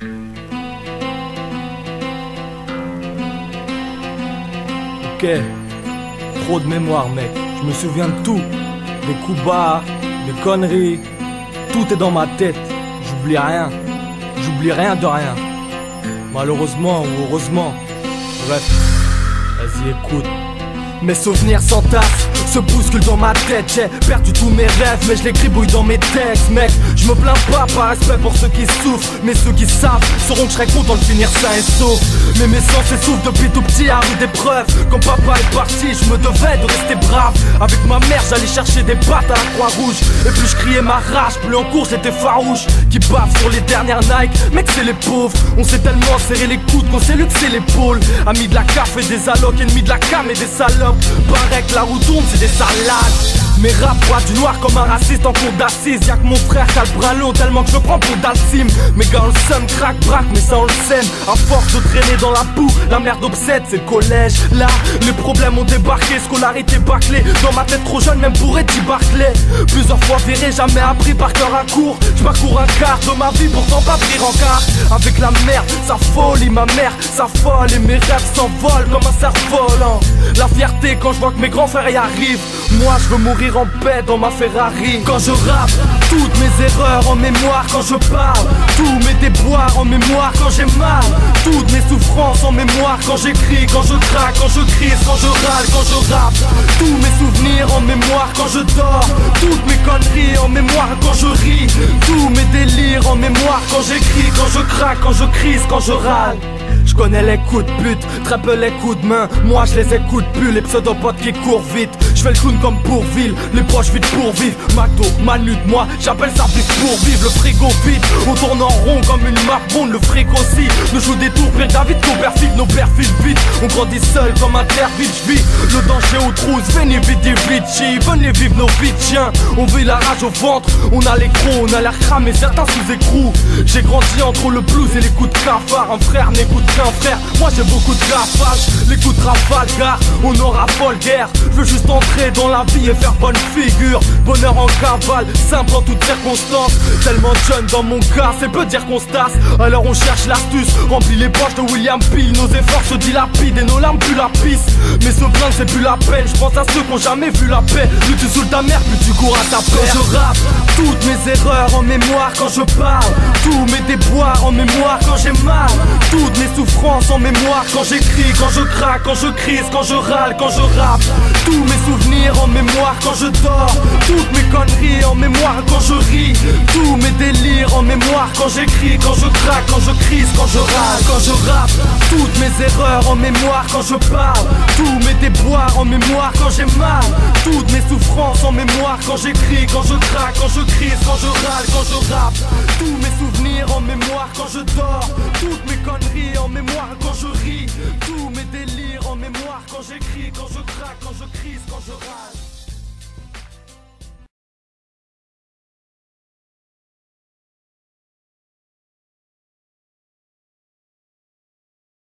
Ok, trop de mémoire mec, je me souviens de tout. Des coups bas, des conneries, tout est dans ma tête. J'oublie rien de rien. Malheureusement ou heureusement, bref, vas-y écoute. Mes souvenirs s'entassent, se bousculent dans ma tête. J'ai perdu tous mes rêves, mais je les gribouille dans mes textes. Mec, je me plains pas par respect pour ceux qui souffrent, mais ceux qui savent sauront que je serai content de finir sain et sauf. Mais mes sens s'essoufflent depuis tout petit à rude épreuve. Quand papa est parti, je me devais de rester brave. Avec ma mère, j'allais chercher des pâtes à la Croix-Rouge. Et plus je criais ma rage, plus en cours j'étais farouche. Qui bave sur les dernières Nike, mec c'est les pauvres. On s'est tellement serré les coudes qu'on s'est luxé l'épaule. Amis de la CAF et des allocs, ennemis de la cam et des salopes. Paraît que la roue tourne, c'est des salades. Mes rap bois du noir comme un raciste en cours d'assises. Y'a que mon frère qui a le bras long tellement que je prends pour Dalsim. Mes gars on le seum, craque, braque, mais ça on le sème. À force de traîner dans la boue, la merde obsède, c'est le collège. Là, les problèmes ont débarqué, scolarité bâclée. Dans ma tête trop jeune, même pour Eddie Barclay. Plusieurs fois viré, jamais appris par cœur à court. J'parcours un quart de ma vie, pourtant pas pris en quart. Avec la merde, sa folie, ma mère, sa folle. Et mes rêves s'envolent comme un cerf-volant. La fierté quand je vois que mes grands frères y arrivent. Moi je veux mourir en paix dans ma Ferrari. Quand je rappe, toutes mes erreurs en mémoire quand je parle. Tous mes déboires en mémoire quand j'ai mal. Toutes mes souffrances en mémoire quand j'écris, quand je craque, quand je crise, quand je râle, quand je rappe. Tous mes souvenirs en mémoire quand je dors. Toutes mes conneries en mémoire quand je ris. Tous mes délires en mémoire quand j'écris, quand je craque, quand je crise, quand je râle. Je connais les coups de pute, très peu les coups de main. Moi je les écoute plus, les pseudopodes qui courent vite. Je fais le clown comme pour ville, les poches vides pour vivre. McDo, Manute, moi j'appelle ça vivre pour vivre. Le frigo vide, on tourne en rond comme une map bonde. Le frigo aussi, nous joue des tours, pire David Copperfield. Nos pères filent vite, on grandit seul comme un terre vite. J'vis le danger aux trousses, venez vite des Vichy. Venez vivre nos vies de chiens, on vit la rage au ventre. On a les crocs, on a l'air cramé, certains sous écrou. J'ai grandi entre le blues et les coups de cafard. Un frère n'écoute qu'un frère, moi j'ai beaucoup de gaffage. Les coups de rafale, gars, on aura folle guerre. Je veux juste entrer dans la vie et faire bonne figure. Bonheur en cavale, simple en toutes circonstances. Tellement jeune dans mon cas, c'est peu dire qu'on se tasse. Alors on cherche l'astuce, remplit les poches de William Peel. Nos efforts se dilapident et nos larmes puent la pisse. Mais se plaindre c'est plus la peine, je pense à ceux qui ont jamais vu la paix. Plus tu saoules ta mère, plus tu cours à ta perte. Quand je rappe, toutes mes erreurs en mémoire quand je parle. Tous mes déboires en mémoire quand j'ai mal. Toutes mes souffrances en mémoire quand j'écris, quand je craque, quand je crise, quand je râle, quand je rappe. Tous mes souvenirs en mémoire quand je dors. Toutes mes conneries en mémoire quand je ris. Tous mes délires en mémoire quand j'écris, quand je craque, quand je crise, quand je râle, quand je rappe. Toutes mes erreurs en mémoire quand je parle. Tous mes déboires en mémoire quand j'ai mal. Toutes mes souffrances en mémoire quand j'écris, quand je craque, quand je crise, quand je râle, quand je rappe. Tous mes souvenirs en mémoire quand je dors. Toutes mes conneries en mémoire quand je ris. Tous mes délires en mémoire quand j'écris, quand je craque, quand je crise, quand je râle.